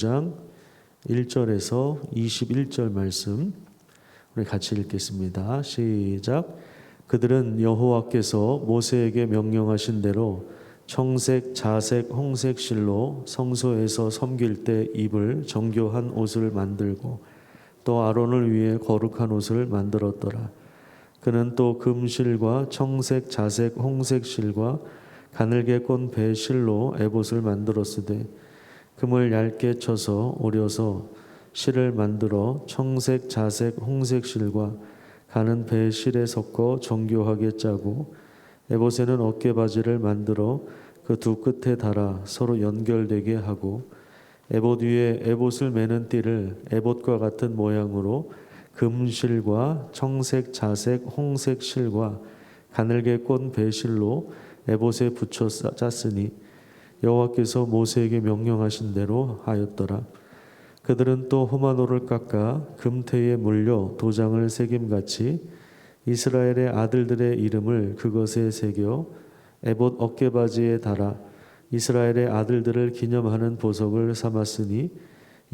장 1절에서 21절 말씀 우리 같이 읽겠습니다. 시작. 그들은 여호와께서 모세에게 명령하신 대로 청색, 자색, 홍색 실로 성소에서 섬길 때 입을 정교한 옷을 만들고 또 아론을 위해 거룩한 옷을 만들었더라. 그는 또 금실과 청색, 자색, 홍색 실과 가늘게 꼰 배 실로 에봇을 만들었으되 금을 얇게 쳐서 오려서 실을 만들어 청색, 자색, 홍색 실과 가는 배 실에 섞어 정교하게 짜고 에봇에는 어깨바지를 만들어 그 두 끝에 달아 서로 연결되게 하고 에봇 위에 에봇을 매는 띠를 에봇과 같은 모양으로 금실과 청색, 자색, 홍색 실과 가늘게 꼰 배실로 에봇에 붙여 짰으니 여호와께서 모세에게 명령하신 대로 하였더라. 그들은 또 호마노를 깎아 금태에 물려 도장을 새김같이 이스라엘의 아들들의 이름을 그것에 새겨 에봇 어깨바지에 달아 이스라엘의 아들들을 기념하는 보석을 삼았으니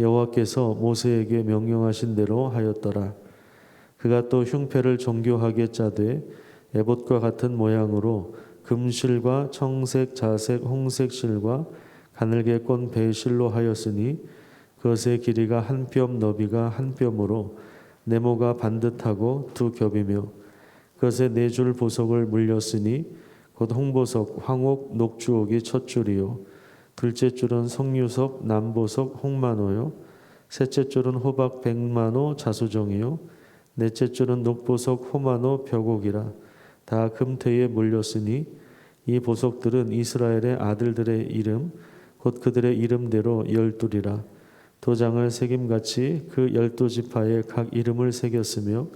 여호와께서 모세에게 명령하신 대로 하였더라. 그가 또 흉패를 정교하게 짜되 에봇과 같은 모양으로 금실과 청색, 자색, 홍색 실과 가늘게 꼰 배실로 하였으니 그것의 길이가 한 뼘, 너비가 한 뼘으로 네모가 반듯하고 두 겹이며 그것에 네 줄 보석을 물렸으니 곧 홍보석, 황옥, 녹주옥이 첫 줄이요 둘째 줄은 석류석, 남보석, 홍마노요 셋째 줄은 호박, 백마노, 자수정이요 넷째 줄은 녹보석, 호마노, 벽옥이라 다 금태에 물렸으니 이 보석들은 이스라엘의 아들들의 이름 곧 그들의 이름대로 12이라 도장을 새김같이 그 12지파에 각 이름을 새겼으며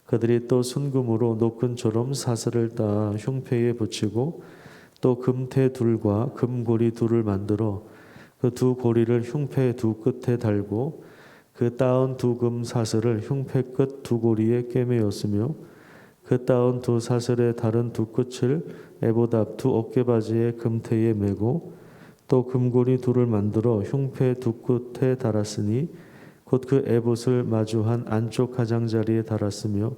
그들이 또 순금으로 노끈처럼 사슬을 따 흉패에 붙이고 또 금태 둘과 금고리 둘을 만들어 그 두 고리를 흉패 두 끝에 달고 그 따은 두 금 사슬을 흉패 끝 두 고리에 꿰매었으며 그 따은 두 사슬의 다른 두 끝을 에봇 앞 두 어깨바지의 금태에 매고 또 금고리 둘을 만들어 흉패 두 끝에 달았으니 곧 그 에봇을 마주한 안쪽 가장자리에 달았으며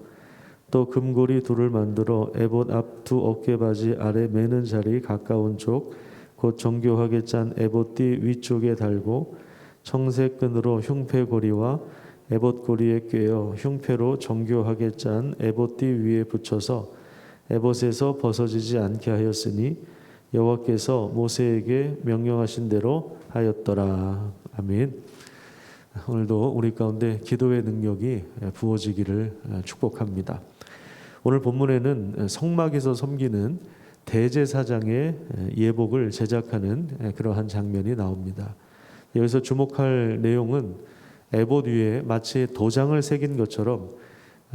또 금고리 둘을 만들어 에봇 앞 두 어깨바지 아래 매는 자리 가까운 쪽 곧 정교하게 짠 에봇띠 위쪽에 달고 청색 끈으로 흉패 고리와 에봇 고리에 꿰어 흉패로 정교하게 짠 에봇띠 위에 붙여서 에봇에서 벗어지지 않게 하였으니 여호와께서 모세에게 명령하신 대로 하였더라. 아멘. 오늘도 우리 가운데 기도의 능력이 부어지기를 축복합니다. 오늘 본문에는 성막에서 섬기는 대제사장의 예복을 제작하는 그러한 장면이 나옵니다. 여기서 주목할 내용은 에봇 위에 마치 도장을 새긴 것처럼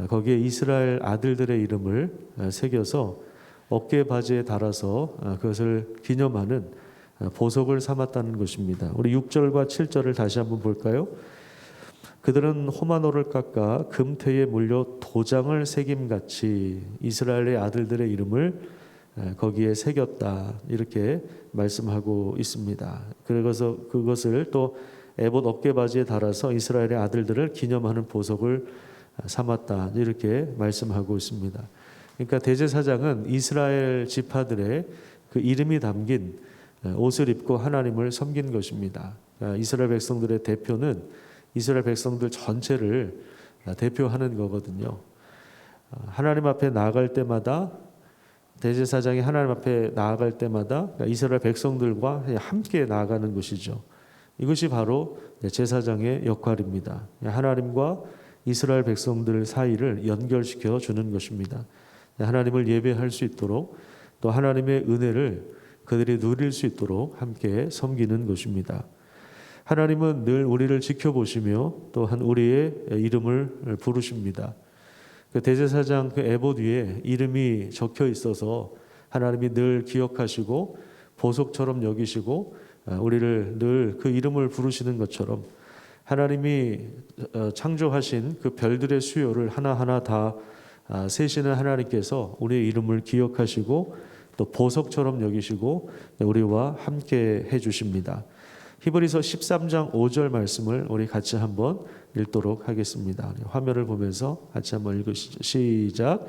거기에 이스라엘 아들들의 이름을 새겨서 어깨 바지에 달아서 그것을 기념하는 보석을 삼았다는 것입니다. 우리 6절과 7절을 다시 한번 볼까요? 그들은 호마노를 깎아 금태에 물려 도장을 새김같이 이스라엘의 아들들의 이름을 거기에 새겼다 이렇게 말씀하고 있습니다. 그래서 그것을 또 에봇 어깨바지에 달아서 이스라엘의 아들들을 기념하는 보석을 삼았다 이렇게 말씀하고 있습니다. 그러니까 대제사장은 이스라엘 지파들의 그 이름이 담긴 옷을 입고 하나님을 섬긴 것입니다. 이스라엘 백성들의 대표는 이스라엘 백성들 전체를 대표하는 거거든요. 하나님 앞에 나아갈 때마다 대제사장이 하나님 앞에 나아갈 때마다 이스라엘 백성들과 함께 나아가는 것이죠. 이것이 바로 제사장의 역할입니다. 하나님과 이스라엘 백성들 사이를 연결시켜 주는 것입니다. 하나님을 예배할 수 있도록 또 하나님의 은혜를 그들이 누릴 수 있도록 함께 섬기는 것입니다. 하나님은 늘 우리를 지켜보시며 또한 우리의 이름을 부르십니다. 그 대제사장 그 에봇 위에 이름이 적혀 있어서 하나님이 늘 기억하시고 보석처럼 여기시고 우리를 늘 그 이름을 부르시는 것처럼 하나님이 창조하신 그 별들의 수요를 하나하나 다 세시는 하나님께서 우리의 이름을 기억하시고 또 보석처럼 여기시고 우리와 함께 해주십니다. 히브리서 13장 5절 말씀을 우리 같이 한번 읽도록 하겠습니다. 화면을 보면서 같이 한번 읽으시죠. 시작.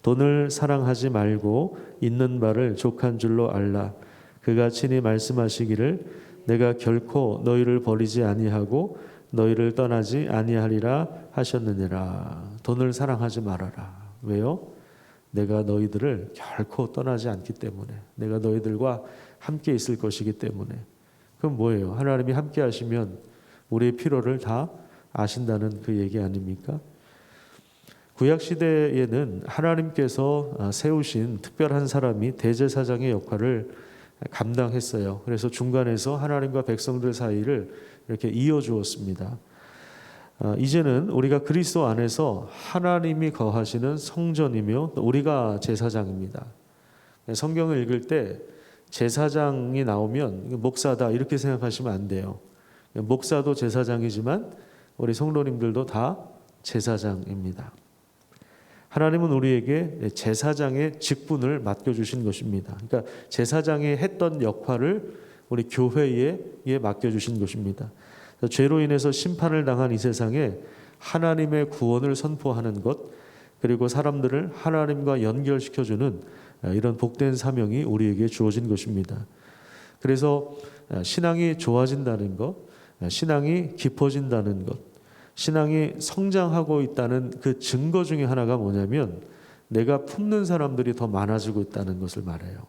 돈을 사랑하지 말고 있는 바를 족한 줄로 알라. 그가 친히 말씀하시기를 내가 결코 너희를 버리지 아니하고 너희를 떠나지 아니하리라 하셨느니라. 돈을 사랑하지 말아라. 왜요? 내가 너희들을 결코 떠나지 않기 때문에, 내가 너희들과 함께 있을 것이기 때문에. 그럼 뭐예요? 하나님이 함께 하시면 우리의 필요를 다 아신다는 그 얘기 아닙니까? 구약 시대에는 하나님께서 세우신 특별한 사람이 대제사장의 역할을 감당했어요. 그래서 중간에서 하나님과 백성들 사이를 이렇게 이어주었습니다. 이제는 우리가 그리스도 안에서 하나님이 거하시는 성전이며 우리가 제사장입니다. 성경을 읽을 때 제사장이 나오면 목사다 이렇게 생각하시면 안 돼요. 목사도 제사장이지만 우리 성도님들도 다 제사장입니다. 하나님은 우리에게 제사장의 직분을 맡겨주신 것입니다. 그러니까 제사장이 했던 역할을 우리 교회에 맡겨주신 것입니다. 죄로 인해서 심판을 당한 이 세상에 하나님의 구원을 선포하는 것, 그리고 사람들을 하나님과 연결시켜주는 이런 복된 사명이 우리에게 주어진 것입니다. 그래서 신앙이 좋아진다는 것, 신앙이 깊어진다는 것, 신앙이 성장하고 있다는 그 증거 중에 하나가 뭐냐면 내가 품는 사람들이 더 많아지고 있다는 것을 말해요.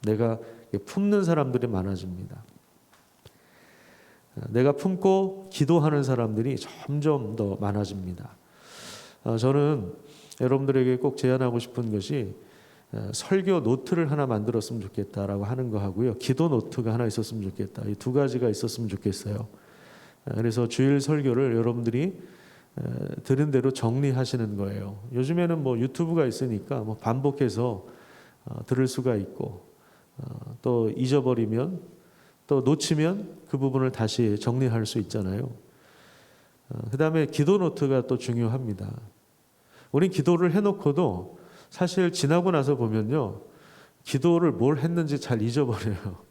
내가 품는 사람들이 많아집니다. 내가 품고 기도하는 사람들이 점점 더 많아집니다. 저는 여러분들에게 꼭 제안하고 싶은 것이 설교 노트를 하나 만들었으면 좋겠다라고 하는 거 하고요. 기도 노트가 하나 있었으면 좋겠다. 이 두 가지가 있었으면 좋겠어요. 그래서 주일 설교를 여러분들이 들은 대로 정리하시는 거예요. 요즘에는 뭐 유튜브가 있으니까 뭐 반복해서 들을 수가 있고 또 잊어버리면 또 놓치면 그 부분을 다시 정리할 수 있잖아요. 그 다음에 기도 노트가 또 중요합니다. 우린 기도를 해놓고도 사실 지나고 나서 보면요, 기도를 뭘 했는지 잘 잊어버려요.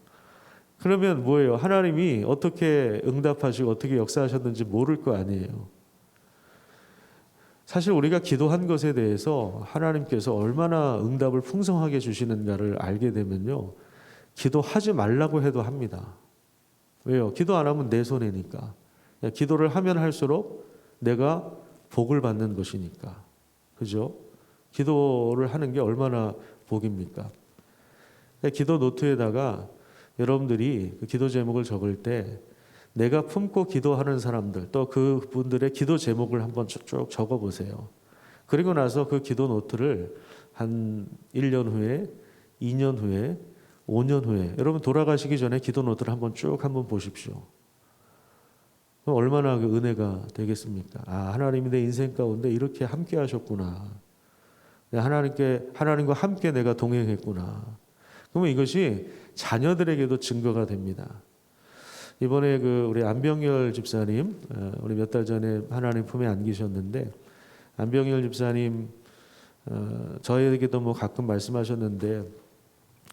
그러면 뭐예요? 하나님이 어떻게 응답하시고 어떻게 역사하셨는지 모를 거 아니에요. 사실 우리가 기도한 것에 대해서 하나님께서 얼마나 응답을 풍성하게 주시는가를 알게 되면요, 기도하지 말라고 해도 합니다. 왜요? 기도 안 하면 내 손해니까. 기도를 하면 할수록 내가 복을 받는 것이니까. 그죠? 기도를 하는 게 얼마나 복입니까? 기도 노트에다가 여러분들이 그 기도 제목을 적을 때 내가 품고 기도하는 사람들, 또 그분들의 기도 제목을 한번 쭉 적어보세요. 그리고 나서 그 기도 노트를 한 1년 후에, 2년 후에, 5년 후에 여러분 돌아가시기 전에 기도 노트를 한번 보십시오. 그럼 얼마나 그 은혜가 되겠습니까? 아, 하나님이 내 인생 가운데 이렇게 함께 하셨구나. 하나님과 함께 내가 동행했구나. 그러면 이것이 자녀들에게도 증거가 됩니다. 이번에 우리 안병열 집사님, 우리 몇 달 전에 하나님 품에 안기셨는데, 안병열 집사님 저에게도 뭐 가끔 말씀하셨는데,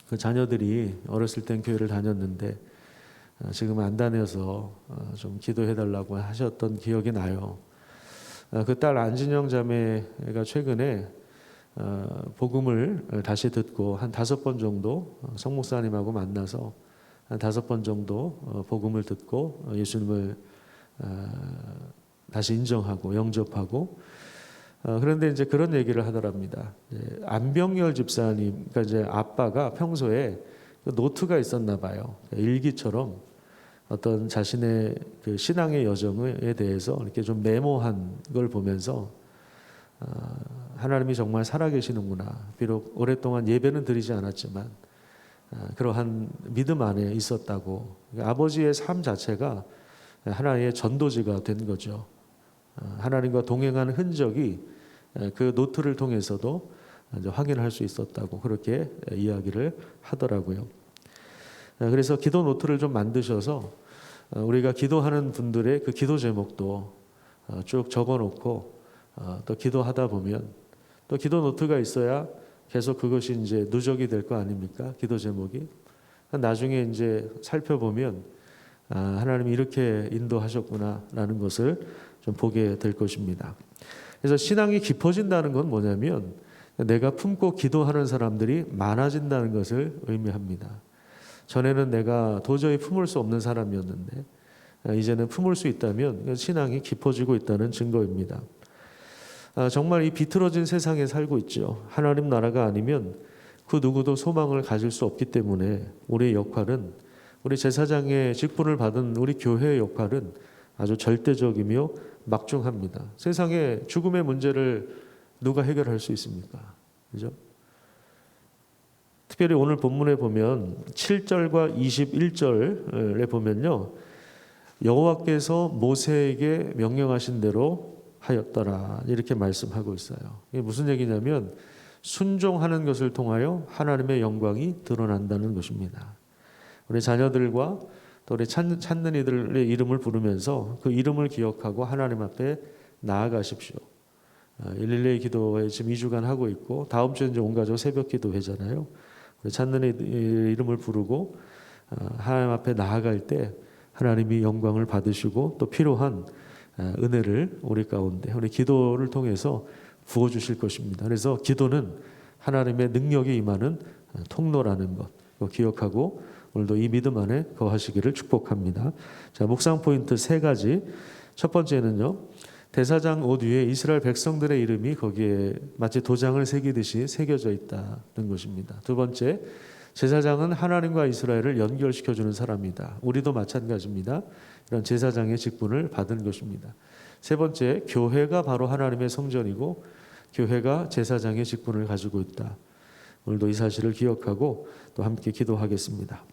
그 자녀들이 어렸을 땐 교회를 다녔는데 지금 안 다녀서 좀 기도해달라고 하셨던 기억이 나요. 그 딸 안진영 자매가 최근에 복음을 다시 듣고 한 5번 정도 성 목사님하고 만나서 한 5번 정도 복음을 듣고 예수님을 다시 인정하고 영접하고, 그런데 이제 그런 얘기를 하더랍니다. 안병열 집사님, 그러니까 이제 아빠가 평소에 노트가 있었나 봐요. 일기처럼 어떤 자신의 그 신앙의 여정에 대해서 이렇게 좀 메모한 걸 보면서 하나님이 정말 살아계시는구나. 비록 오랫동안 예배는 드리지 않았지만 그러한 믿음 안에 있었다고. 아버지의 삶 자체가 하나의 전도지가 된 거죠. 하나님과 동행하는 흔적이 그 노트를 통해서도 이제 확인할 수 있었다고 그렇게 이야기를 하더라고요. 그래서 기도 노트를 좀 만드셔서 우리가 기도하는 분들의 그 기도 제목도 쭉 적어놓고 또 기도하다 보면 또 기도 노트가 있어야 계속 그것이 이제 누적이 될 거 아닙니까? 기도 제목이. 나중에 이제 살펴보면 하나님이 이렇게 인도하셨구나라는 것을 좀 보게 될 것입니다. 그래서 신앙이 깊어진다는 건 뭐냐면 내가 품고 기도하는 사람들이 많아진다는 것을 의미합니다. 전에는 내가 도저히 품을 수 없는 사람이었는데 이제는 품을 수 있다면 신앙이 깊어지고 있다는 증거입니다. 정말 이 비틀어진 세상에 살고 있죠. 하나님 나라가 아니면 그 누구도 소망을 가질 수 없기 때문에 우리의 역할은, 우리 제사장의 직분을 받은 우리 교회의 역할은 아주 절대적이며 막중합니다. 세상의 죽음의 문제를 누가 해결할 수 있습니까? 그죠? 특별히 오늘 본문에 보면 7절과 21절에 보면요, 여호와께서 모세에게 명령하신 대로 하였더라 이렇게 말씀하고 있어요. 이게 무슨 얘기냐면 순종하는 것을 통하여 하나님의 영광이 드러난다는 것입니다. 우리 자녀들과 또 우리 찾는 이들의 이름을 부르면서 그 이름을 기억하고 하나님 앞에 나아가십시오. 112 기도회 지금 2주간 하고 있고 다음 주에 이제 온 가족 새벽 기도회잖아요. 우리 찾는 이들의 이름을 부르고 하나님 앞에 나아갈 때 하나님이 영광을 받으시고 또 필요한 은혜를 우리 가운데 우리 기도를 통해서 부어주실 것입니다. 그래서 기도는 하나님의 능력이 임하는 통로라는 것 기억하고 오늘도 이 믿음 안에 거하시기를 축복합니다. 자, 묵상 포인트 3가지. 첫 번째는요, 대사장 옷 위에 이스라엘 백성들의 이름이 거기에 마치 도장을 새기듯이 새겨져 있다는 것입니다. 두 번째, 제사장은 하나님과 이스라엘을 연결시켜주는 사람이다. 우리도 마찬가지입니다. 이런 제사장의 직분을 받은 것입니다. 세 번째, 교회가 바로 하나님의 성전이고 교회가 제사장의 직분을 가지고 있다. 오늘도 이 사실을 기억하고 또 함께 기도합니다.